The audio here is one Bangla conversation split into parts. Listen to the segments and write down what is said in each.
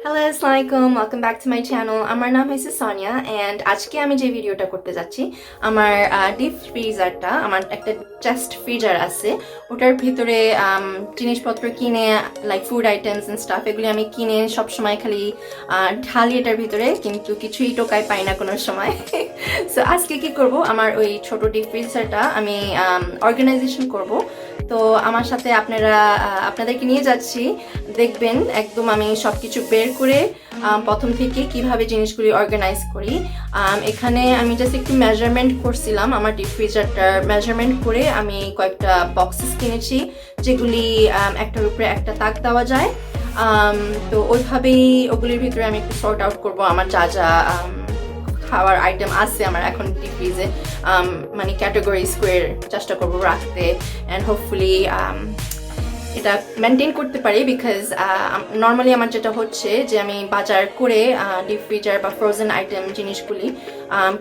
হ্যালো আসসালামু আলাইকুম, welcome back to my channel. আমার নাম হয়েছে সোনিয়া অ্যান্ড আজকে আমি যে ভিডিওটা করতে যাচ্ছি আমার ডিপ ফ্রিজারটা, আমার একটা চেস্ট ফ্রিজার আছে, ওটার ভিতরে জিনিসপত্র কিনে like food items and staff এগুলি আমি কিনে সবসময় খালি ঢালি এটার ভিতরে, কিন্তু কিছুই টোকায় পাই না কোনো সময়। সো আজকে কি করব, আমার ওই ছোট ডিপ ফ্রিজারটা আমি অর্গানাইজেশন করব। তো আমার সাথে আপনাদেরকে নিয়ে যাচ্ছি, দেখবেন একদম আমি সব কিছু বের করে প্রথম থেকে কিভাবে জিনিসগুলি অর্গানাইজ করি। এখানে আমি জাস্ট একটু মেজারমেন্ট করছিলাম, আমার ডিপ ফ্রিজারটার মেজারমেন্ট করে আমি কয়েকটা বক্সেস কিনেছি যেগুলি একটার উপরে একটা তাক দেওয়া যায়। তো ওইভাবেই ওগুলির ভিতরে আমি একটু সর্ট আউট করবো আমার যা যা খাওয়ার আইটেম আছে আমার এখন ডিপ ফ্রিজে, মানে ক্যাটাগরি স্কোয়ার চেষ্টা করবো রাখতে অ্যান্ড হোপফুলি এটা মেনটেন করতে পারি। বিকজ নর্মালি আমার যেটা হচ্ছে যে আমি বাজার করে ডিপ ফ্রিজার বা ফ্রোজেন আইটেম জিনিসগুলি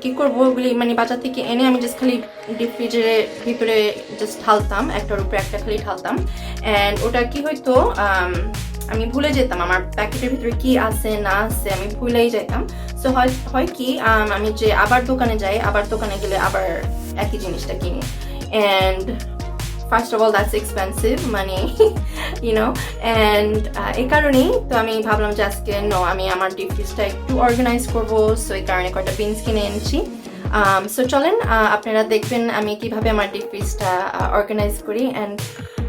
কি করবো, ওগুলি মানে বাজার থেকে এনে আমি জাস্ট খালি ডিপ ফ্রিজারের ভিতরে জাস্ট ঢালতাম, একটার উপরে একটা খালি ঢালতাম অ্যান্ড ওটা কি হয়তো আমি ভুলে যেতাম আমার প্যাকেটের ভিতরে কি আছে না আছে, আমি ভুলেই যেতাম। সো হয় কি আমি যে আবার দোকানে যাই, আবার দোকানে গেলে আবার একই জিনিসটা কিনি and first of all that's expensive money, you know, and এই কারণেই তো আমি ভাবলাম যে আজকে আমি আমার ডিপ ফ্রিজটা একটু অর্গানাইজ করবো। সো এই কারণে কয়েকটা বিনস কিনে এনেছি। সো চলেন আপনারা দেখবেন আমি কিভাবে আমার ডিপ ফ্রিজটা অর্গানাইজ করি অ্যান্ড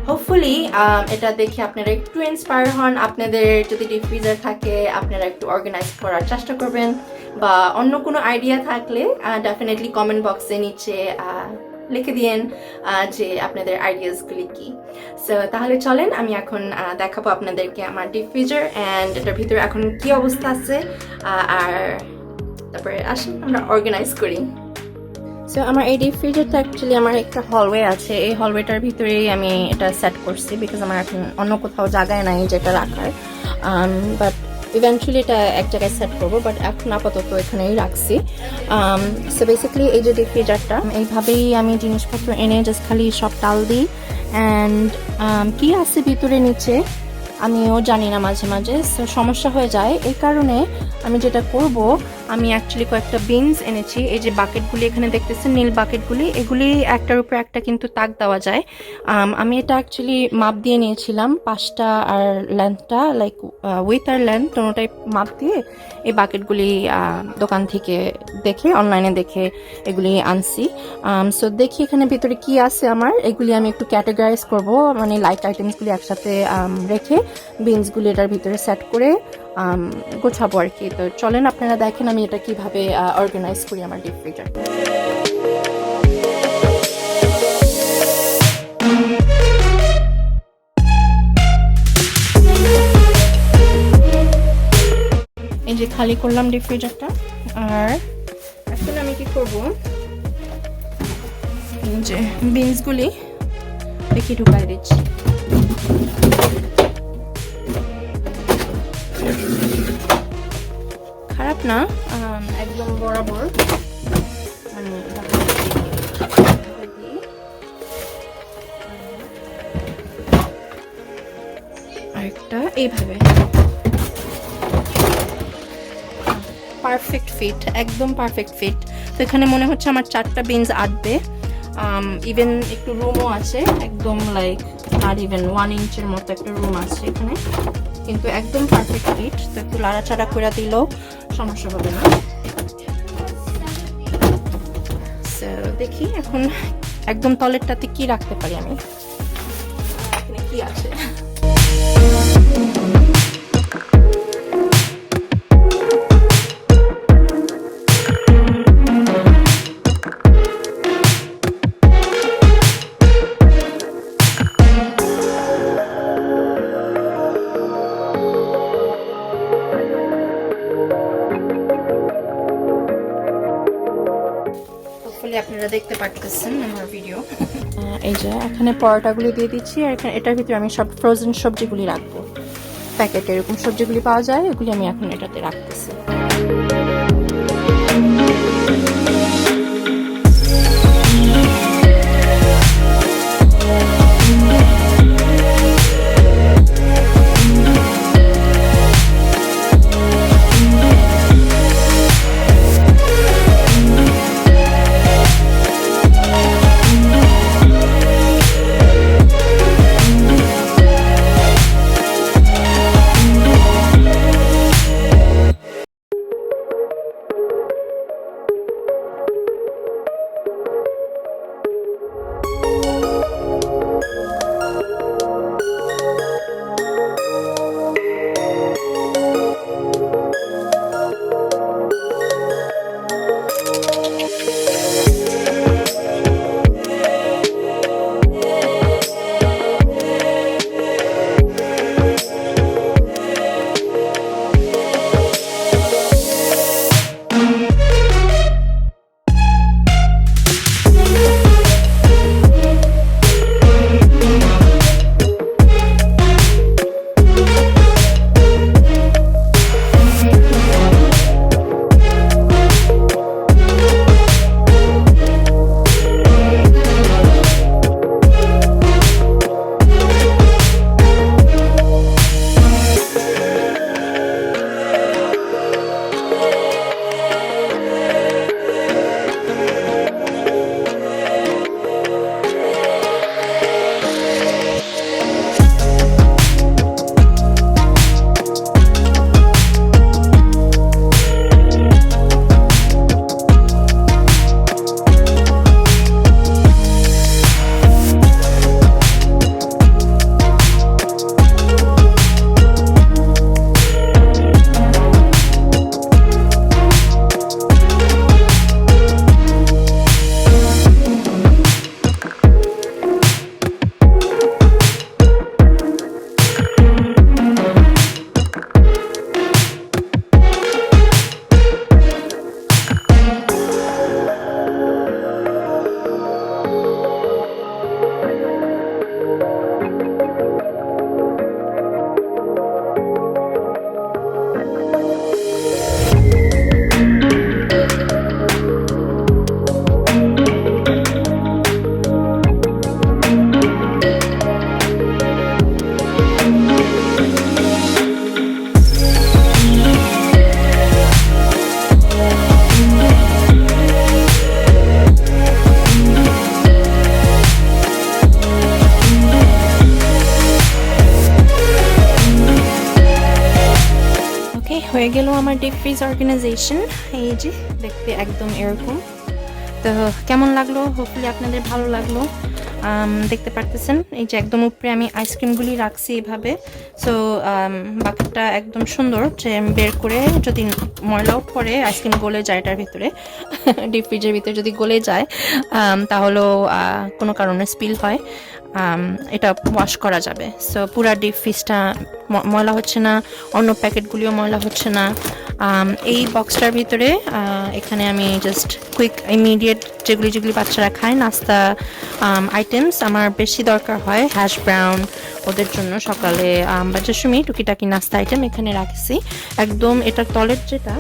হোপফুলি এটা দেখে আপনারা একটু ইন্সপায়ার হন। আপনাদের যদি ডিপ ফ্রিজার থাকে আপনারা একটু অর্গানাইজ করার চেষ্টা করবেন, বা অন্য কোনো আইডিয়া থাকলে ডেফিনেটলি কমেন্ট বক্সে নিচে লিখে দিয়েন যে আপনাদের আইডিয়াসগুলি কি। সো তাহলে চলেন আমি এখন দেখাবো আপনাদেরকে আমার ডিপ ফ্রিজার অ্যান্ড এটার ভিতরে এখন কি অবস্থা আছে, আর তারপরে আসুন আমরা অর্গানাইজ করি। সো আমার এই ডিপ ফ্রিজারটা অ্যাকচুয়ালি আমার একটা হলওয়ে আছে, এই হলওয়েটার ভিতরেই আমি এটা সেট করছি বিকজ আমার এখন অন্য কোথাও জায়গায় নাই যেটা রাখার, বাট ইভেন্চুয়ালি এটা এক জায়গায় সেট করবো, বাট এখন আপাতত এখানেই রাখছি। সো বেসিক্যালি এই যে ডিপ ফ্রিজারটা এইভাবেই আমি জিনিসপত্র এনে জাস্ট খালি সব টাল দিই অ্যান্ড কি আছে ভিতরে নিচে আমিও জানি না মাঝে মাঝে, সো সমস্যা হয়ে যায়। এই কারণে আমি যেটা করব, আমি অ্যাকচুয়ালি কয়েকটা বিনস এনেছি, এই যে বাকেটগুলি এখানে দেখতেছেন নীল বাকেটগুলি, এগুলি একটার উপর একটা কিন্তু তাক দেওয়া যায়। আমি এটা অ্যাকচুয়ালি মাপ দিয়ে নিয়েছিলাম 5টা আর লেন্থটা লাইক উইথ আর লেন্থ কোনোটাই মাপ দিয়ে এই বাকেটগুলি দোকান থেকে দেখে অনলাইনে দেখে এগুলি আনছি। সো দেখি এখানে ভিতরে কি আছে আমার, এগুলি আমি একটু ক্যাটাগরাইজ করব, মানে লাইট আইটেমসগুলি একসাথে রেখে বিনসগুলি এটার ভিতরে সেট করে গোছাবো আর কি। তো চলেন আপনারা দেখেন আমি এটা কিভাবে অর্গানাইজ করি আমার ডিপ ফ্রিজার। এই যে খালি করলাম ডিপ ফ্রিজারটা, আর এখন আমি কি করব, এই যে বিনসগুলি দেখি ঢুকাই দিচ্ছি। খারাপ না, একদম বরাবর, মানে আরেকটা এইভাবে পারফেক্ট ফিট, একদম পারফেক্ট ফিট। তো এখানে মনে হচ্ছে আমার 4টা বিনস আটবে, ইভেন একটু রুমও আছে, একদম লাইক আর ইভেন 1 ইঞ্চের মতো একটা রুম আছে এখানে, কিন্তু একদম পারফেক্ট ফিট। তো একটু লাড়াচাড়া করে দিলেও সমস্যা হবে না। সো দেখি এখন একদম তলেরটাতে কি রাখতে পারি আমি, এখানে কি আছে। আপনারা দেখতে পাচ্ছেন আমার ভিডিও, এই যে এখানে পরোটাগুলি দিয়ে দিচ্ছি, আর এখানে এটার ভিতরে আমি সব ফ্রোজেন সবজিগুলি রাখবো, প্যাকেটে এরকম সবজিগুলি পাওয়া যায়, এগুলি আমি এখন এটাতে রাখতেছি। ওকে, হয়ে গেল আমার ডিপ ফ্রিজ অর্গানাইজেশন। এই যে দেখতে একদম এরকম। তো কেমন লাগলো? হোপফুলি আপনাদের ভালো লাগলো। দেখতে পারতেছেন এই যে একদম উপরে আমি আইসক্রিমগুলি রাখছি এভাবে। সো বাকেটটা একদম সুন্দর, যে বের করে যদি ময়লাও পড়ে আইসক্রিম গলে যায় এটার ভিতরে, ডিপ ফ্রিজের ভিতরে যদি গলে যায় তাহলেও কোনো কারণে স্পিল হয়, এটা ওয়াশ করা যাবে। সো পুরা ডিপ ফ্রিজটা ময়লা হচ্ছে না, অন্য প্যাকেটগুলিও ময়লা হচ্ছে না। এই বক্সটার ভিতরে এখানে আমি জাস্ট কুইক ইমিডিয়েট যেগুলি বাচ্চারা খায় নাস্তা আইটেমস আমার বেশি দরকার হয়, হ্যাশ ব্রাউন ওদের জন্য সকালে বা যে সময় টুকিটাকি নাস্তা আইটেম এখানে রাখছি। একদম এটার তলের যেটা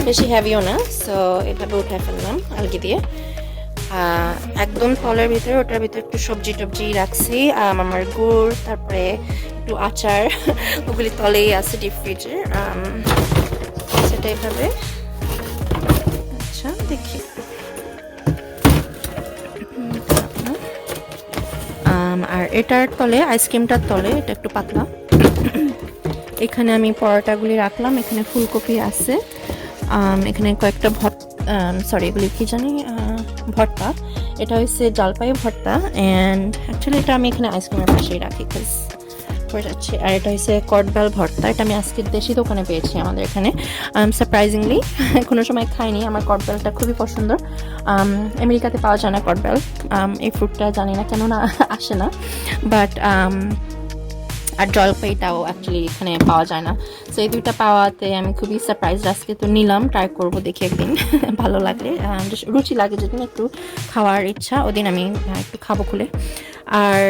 বেশি হ্যাভিও না, সো এভাবে উঠে ফেললাম আলগি দিয়ে। একদম তলের ভিতরে, ওটার ভিতরে একটু সবজি টবজি রাখছি, আমার গুড়, তারপরে একটু আচার, ওগুলি তলেই আছে ডিপ ফ্রিজে। সেটা এভাবে, আচ্ছা দেখি, আর এটার তলে আইসক্রিমটার তলে এটা একটু পাতলা, এখানে আমি পরোটাগুলি রাখলাম, এখানে ফুলকপি আছে, এখানে কয়েকটা সরি এগুলি কি জানি ভর্তা, এটা হচ্ছে জলপাই ভর্তা, অ্যান্ড অ্যাকচুয়ালি এটা আমি এখানে আইসক্রিমের পাশেই রাখি কাজ করে যাচ্ছে। আর এটা হচ্ছে কটবেল ভর্তা, এটা আমি আজকে দেশি দোকানে পেয়েছি আমাদের এখানে, সারপ্রাইজিংলি কোনো সময় খাইনি। আমার কটবেলটা খুবই পছন্দ, আমেরিকাতে পাওয়া যায় না কটবেল, এই ফ্রুটটা জানি না কেন না আসে না, বাট আর জলপাইটাও অ্যাকচুয়ালি এখানে পাওয়া যায় না। সো এই দুইটা পাওয়াতে আমি খুবই সারপ্রাইজ, আজকে তো নিলাম, ট্রাই করবো দেখি একদিন, ভালো লাগলে, রুচি লাগে যেদিন একটু খাওয়ার ইচ্ছা ওদিন আমি একটু খাবো খুলে। আর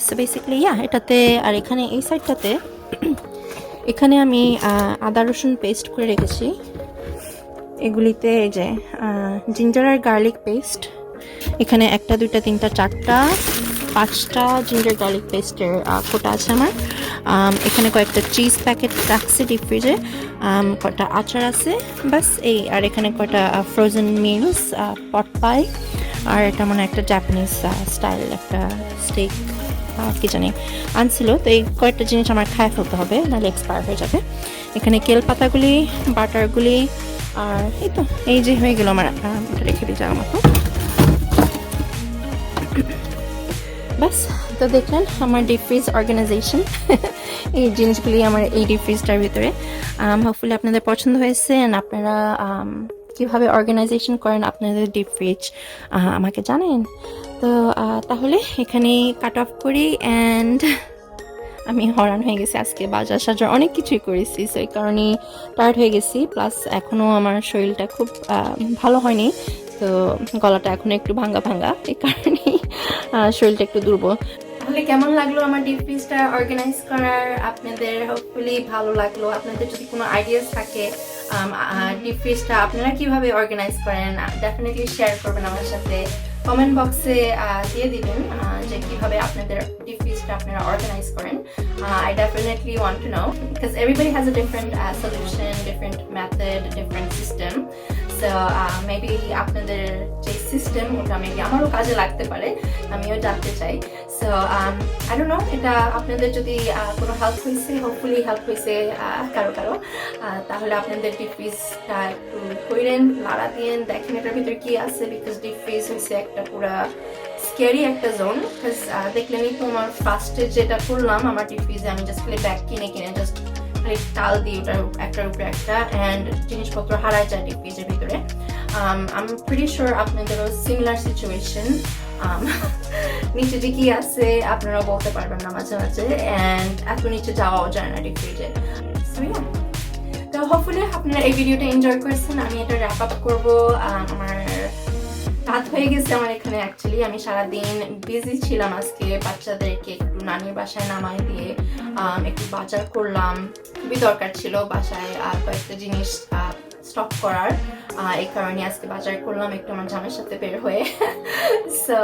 সো বেসিক্যালি এটাতে, আর এখানে এই সাইডটাতে এখানে আমি আদা রসুন পেস্ট করে রেখেছি, এগুলিতে এই যে জিঞ্জার আর গার্লিক পেস্ট, এখানে 1 2 3 4 5টা জিঞ্জার গার্লিক পেস্টের কোটা আছে আমার। এখানে কয়েকটা চিজ প্যাকেট রাখছি ডিপ ফ্রিজে, কয়েকটা আচার আছে, বাস এই। আর এখানে কয়েকটা ফ্রোজেন মিলস, পট পাই, আর এটা মানে একটা জাপানিজ স্টাইল একটা স্টেক কি জানি আনছিল। তো এই কয়েকটা জিনিস আমার খায় ফেলতে হবে, নাহলে এক্সপায়ার হয়ে যাবে। এখানে কেল পাতাগুলি, বাটারগুলি, আর এই তো এই যে হয়ে গেল আমার, রেখে দিয়ে যাওয়ার মতো, বাস। তো দেখলেন আমার ডিপ ফ্রিজ অর্গানাইজেশন, এই জিনিসগুলি আমার এই ডিপ ফ্রিজটার ভিতরে। হোপফুলি আপনাদের পছন্দ হয়েছে, আপনারা কিভাবে অর্গানাইজেশন করেন আপনাদের ডিপ ফ্রিজ আমাকে জানেন। তো তাহলে এখানে কাট অফ করি, অ্যান্ড আমি হরান হয়ে গেছি, আজকে বাজার সাজার অনেক কিছুই করেছি, সো এই কারণেই টায়ার্ড হয়ে গেছি, প্লাস এখনও আমার শরীরটা খুব ভালো হয়নি, তো গলাটা এখন একটু ভাঙ্গা ভাঙ্গা, এই কারণেই শরীরটা একটু দুর্বল। তাহলে কেমন লাগলো আমার ডিপ ফ্রিজটা অর্গানাইজ করার? আপনাদের হোপফুলি ভালো লাগলো। আপনাদের যদি কোনো আইডিয়াস থাকে ডিপ ফ্রিজটা আপনারা কিভাবে অর্গানাইজ করেন, ডেফিনেটলি শেয়ার করবেন আমার সাথে, কমেন্ট বক্সে দিয়ে দিবেন যে কিভাবে আপনাদের ডিপ ফ্রিজটা আপনারা অর্গানাইজ করেন। I definitely want to know because everybody has a different solution, different method, different system. So maybe আপনাদের যে সিস্টেম ওটা মেবি আমারও কাজে লাগতে পারে, আমিও জানতে চাই। সো I don't know, এটা আপনাদের যদি কোনো হেল্প হয়েছে, হোপফুলি হেল্প হয়েছে কারো কারো, তাহলে আপনাদের ডিপ ফ্রিজটা একটু ধরেন, লাড়া দিন, দেখেন এটার ভিতরে কি আছে, বিকজ ডিপ ফ্রিজ হয়েছে একটা পুরা স্ক্যারি একটা জোন। বিকজ দেখলেনই তো আমার ফার্স্টে যেটা করলাম আমার ডিপ ফ্রিজে, আমি জাস্ট খালি ব্যাগ কিনে জাস্ট খালি টাল দিই ওটার একটার উপরে একটা, অ্যান্ড জিনিসপত্র হারায় যায় ডিপ ফ্রিজের ভিতরে। আই এম প্রিটি শিওর আপনাদেরও সিমিলার সিচুয়েশন, নিচে যে কি আছে আপনারা বলতে পারবেন না মাঝে মাঝে, অ্যান্ড এত নিচে যাওয়াও যায় না ডিপ ফ্রিজে। তো হোপফুলি আপনারা এই ভিডিওটা এনজয় করেছেন। আমি এটা র্যাপ আপ করবো, আমার রাত হয়ে গেছে আমার এখানে। অ্যাকচুয়ালি আমি সারাদিন বিজি ছিলাম আজকে, বাচ্চাদেরকে একটু নানির বাসায় নামাই দিয়ে একটু বাজার করলাম, খুবই দরকার ছিল বাসায় কয়েকটা জিনিস স্টক করার, এই কারণে আজকে বাজার করলাম একটু আমার জামের সাথে বের হয়ে। সো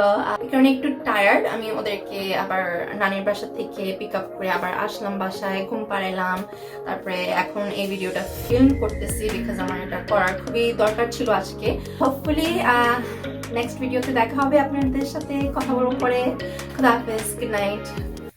এই কারণে একটু টায়ার্ড। আমি ওদেরকে আবার নানির বাসা থেকে পিক আপ করে আবার আসলাম বাসায়, ঘুম পাড়াইলাম, তারপরে এখন এই ভিডিওটা ফিল্ম করতেছি বিকজ আমার এটা করার খুবই দরকার ছিল আজকে। হোপফুলি নেক্সট ভিডিওতে দেখা হবে আপনাদের সাথে, কথা বলবো পরে। খুদা হাফেজ, গুড নাইট।